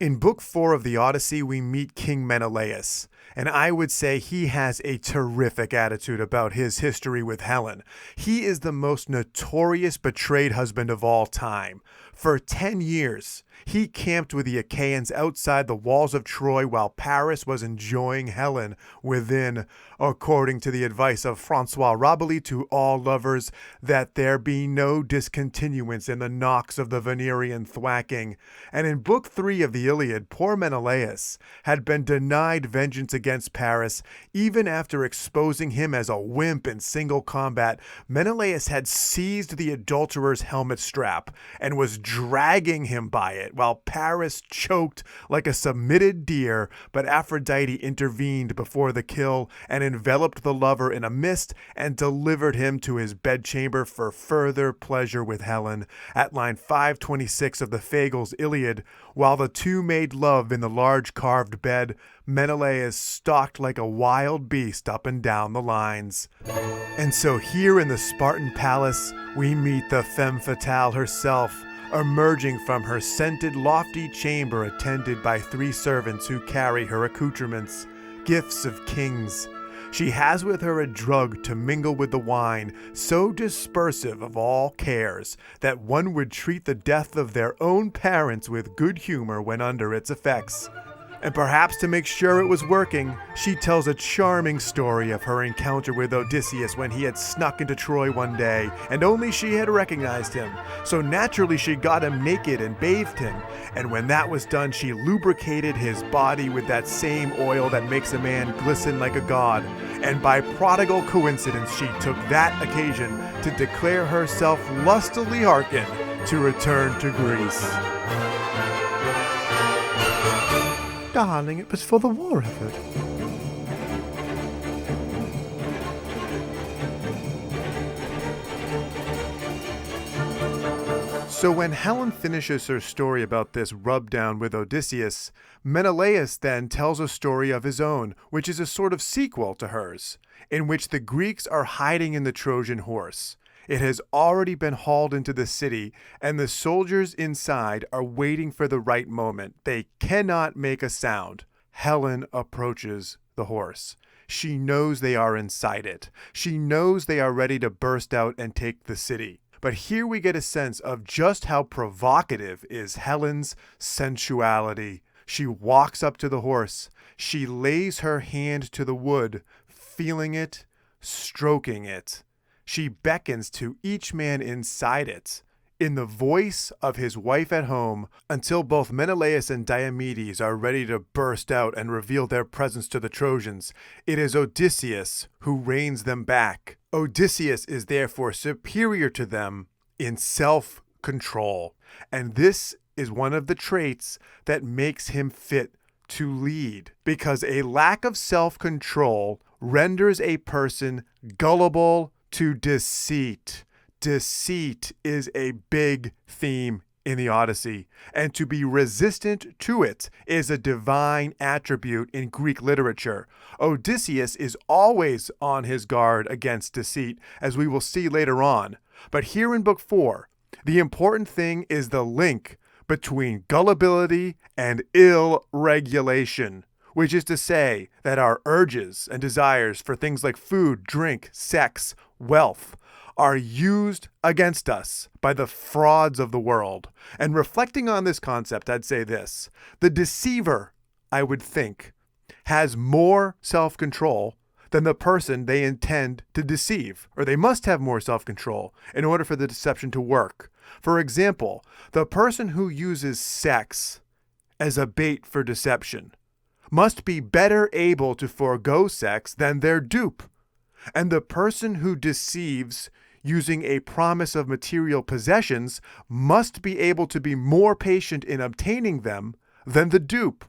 In Book 4 of the Odyssey, we meet King Menelaus, and I would say he has a terrific attitude about his history with Helen. He is the most notorious betrayed husband of all time. For 10 years, he camped with the Achaeans outside the walls of Troy while Paris was enjoying Helen within, according to the advice of Francois Rabelais to all lovers, that there be no discontinuance in the knocks of the Venerian thwacking. And in Book 3 of the Iliad, poor Menelaus had been denied vengeance against Paris even after exposing him as a wimp in single combat. Menelaus had seized the adulterer's helmet strap and was dragging him by it while Paris choked like a submitted deer, but Aphrodite intervened before the kill and enveloped the lover in a mist and delivered him to his bedchamber for further pleasure with Helen. At line 526 of the Fagles Iliad, while the two made love in the large carved bed, Menelaus stalked like a wild beast up and down the lines. And so here in the Spartan palace, we meet the femme fatale herself, emerging from her scented lofty chamber attended by 3 servants who carry her accoutrements, gifts of kings. She has with her a drug to mingle with the wine, so dispersive of all cares that one would treat the death of their own parents with good humor when under its effects. And perhaps to make sure it was working, she tells a charming story of her encounter with Odysseus when he had snuck into Troy one day, and only she had recognized him. So naturally she got him naked and bathed him, and when that was done, she lubricated his body with that same oil that makes a man glisten like a god. And by prodigal coincidence, she took that occasion to declare herself lustily hearkened to return to Greece. Darling, it was for the war effort. So when Helen finishes her story about this rub-down with Odysseus, Menelaus then tells a story of his own, which is a sort of sequel to hers, in which the Greeks are hiding in the Trojan horse. It has already been hauled into the city, and the soldiers inside are waiting for the right moment. They cannot make a sound. Helen approaches the horse. She knows they are inside it. She knows they are ready to burst out and take the city. But here we get a sense of just how provocative is Helen's sensuality. She walks up to the horse. She lays her hand to the wood, feeling it, stroking it. She beckons to each man inside it, in the voice of his wife at home, until both Menelaus and Diomedes are ready to burst out and reveal their presence to the Trojans. It is Odysseus who reins them back. Odysseus is therefore superior to them in self-control, and this is one of the traits that makes him fit to lead, because a lack of self-control renders a person gullible to deceit. Deceit is a big theme in the Odyssey, and to be resistant to it is a divine attribute in Greek literature. Odysseus is always on his guard against deceit, as we will see later on. But here in Book 4, the important thing is the link between gullibility and ill regulation, which is to say that our urges and desires for things like food, drink, sex, wealth are used against us by the frauds of the world. And reflecting on this concept, I'd say this: the deceiver, I would think, has more self-control than the person they intend to deceive, or they must have more self-control in order for the deception to work. For example, the person who uses sex as a bait for deception must be better able to forego sex than their dupe. And the person who deceives using a promise of material possessions must be able to be more patient in obtaining them than the dupe.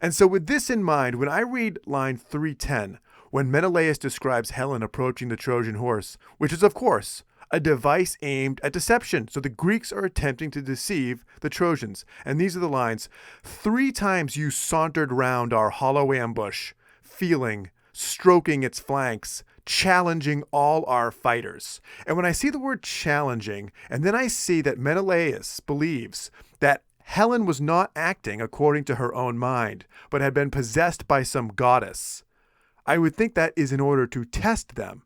And so with this in mind, when I read line 310, when Menelaus describes Helen approaching the Trojan horse, which is of course a device aimed at deception. So the Greeks are attempting to deceive the Trojans. And these are the lines: 3 times you sauntered round our hollow ambush, feeling, stroking its flanks, challenging all our fighters. And when I see the word challenging, and then I see that Menelaus believes that Helen was not acting according to her own mind, but had been possessed by some goddess. I would think that is in order to test them.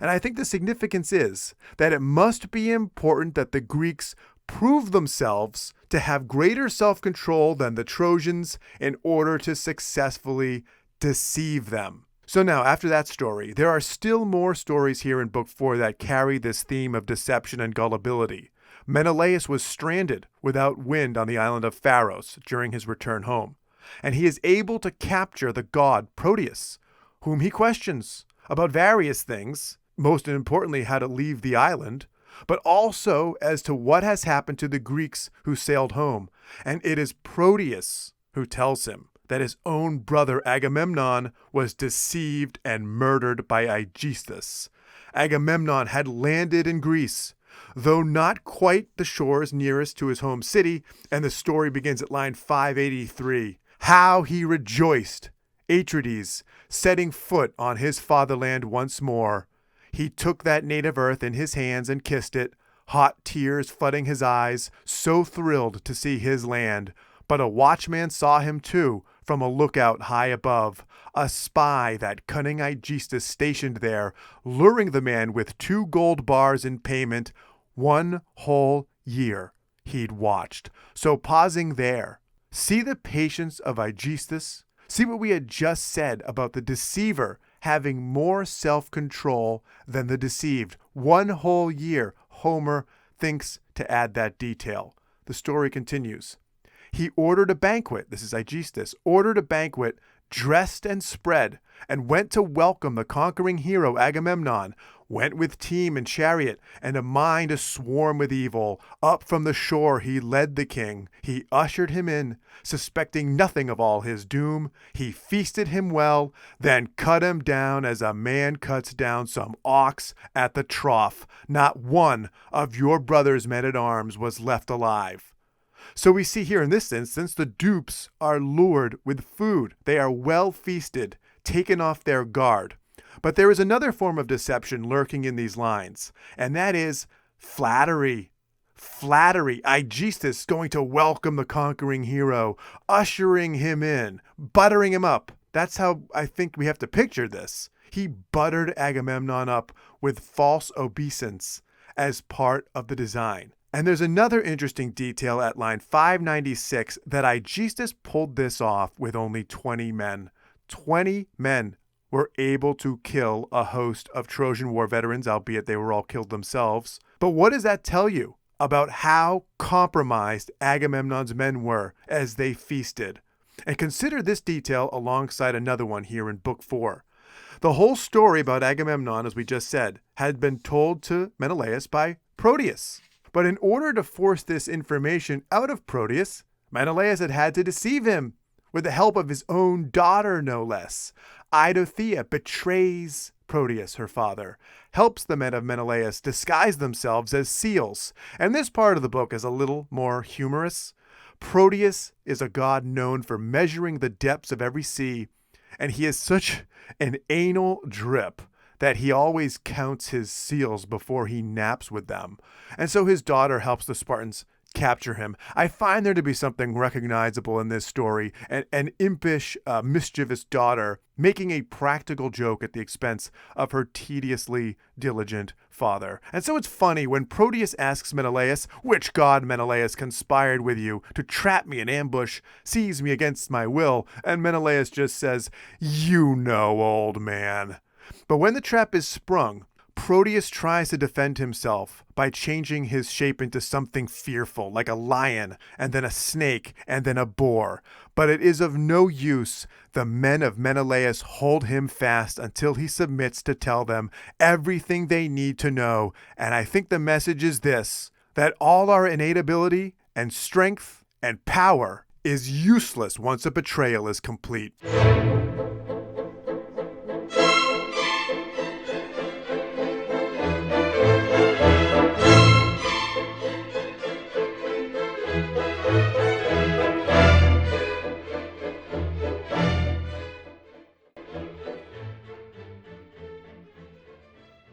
And I think the significance is that it must be important that the Greeks prove themselves to have greater self-control than the Trojans in order to successfully deceive them. So now, after that story, there are still more stories here in Book 4 that carry this theme of deception and gullibility. Menelaus was stranded without wind on the island of Pharos during his return home, and he is able to capture the god Proteus, whom he questions about various things, most importantly how to leave the island, but also as to what has happened to the Greeks who sailed home. And it is Proteus who tells him that his own brother Agamemnon was deceived and murdered by Aegisthus. Agamemnon had landed in Greece, though not quite the shores nearest to his home city, and the story begins at line 583. How he rejoiced, Atrides, setting foot on his fatherland once more. He took that native earth in his hands and kissed it, hot tears flooding his eyes, so thrilled to see his land. But a watchman saw him too, from a lookout high above, a spy that cunning Aegisthus stationed there, luring the man with 2 gold bars in payment. 1 whole year he'd watched. So pausing there, see the patience of Aegisthus? See what we had just said about the deceiver having more self-control than the deceived. 1 whole year, Homer thinks to add that detail. The story continues. He ordered a banquet, this is Aegisthus, ordered a banquet, dressed and spread, and went to welcome the conquering hero Agamemnon, went with team and chariot, and a mind aswarm with evil. Up from the shore he led the king. He ushered him in, suspecting nothing of all his doom. He feasted him well, then cut him down as a man cuts down some ox at the trough. Not one of your brother's men-at-arms was left alive. So we see here in this instance, the dupes are lured with food. They are well feasted, taken off their guard. But there is another form of deception lurking in these lines, and that is flattery. Flattery. Aegisthus going to welcome the conquering hero, ushering him in, buttering him up. That's how I think we have to picture this. He buttered Agamemnon up with false obeisance as part of the design. And there's another interesting detail at line 596 that Aegisthus pulled this off with only 20 men. 20 men were able to kill a host of Trojan War veterans, albeit they were all killed themselves. But what does that tell you about how compromised Agamemnon's men were as they feasted? And consider this detail alongside another one here in Book 4. The whole story about Agamemnon, as we just said, had been told to Menelaus by Proteus. But in order to force this information out of Proteus, Menelaus had to deceive him with the help of his own daughter, no less. Idothea betrays Proteus, her father, helps the men of Menelaus disguise themselves as seals. And this part of the book is a little more humorous. Proteus is a god known for measuring the depths of every sea, and he is such an anal drip that he always counts his seals before he naps with them. And so his daughter helps the Spartans capture him. I find there to be something recognizable in this story, an impish, mischievous daughter making a practical joke at the expense of her tediously diligent father. And so it's funny when Proteus asks Menelaus, which god, Menelaus, conspired with you to trap me in ambush, seize me against my will, and Menelaus just says, you know, old man. But when the trap is sprung, Proteus tries to defend himself by changing his shape into something fearful, like a lion, and then a snake, and then a boar. But it is of no use. The men of Menelaus hold him fast until he submits to tell them everything they need to know. And I think the message is this, that all our innate ability and strength and power is useless once a betrayal is complete.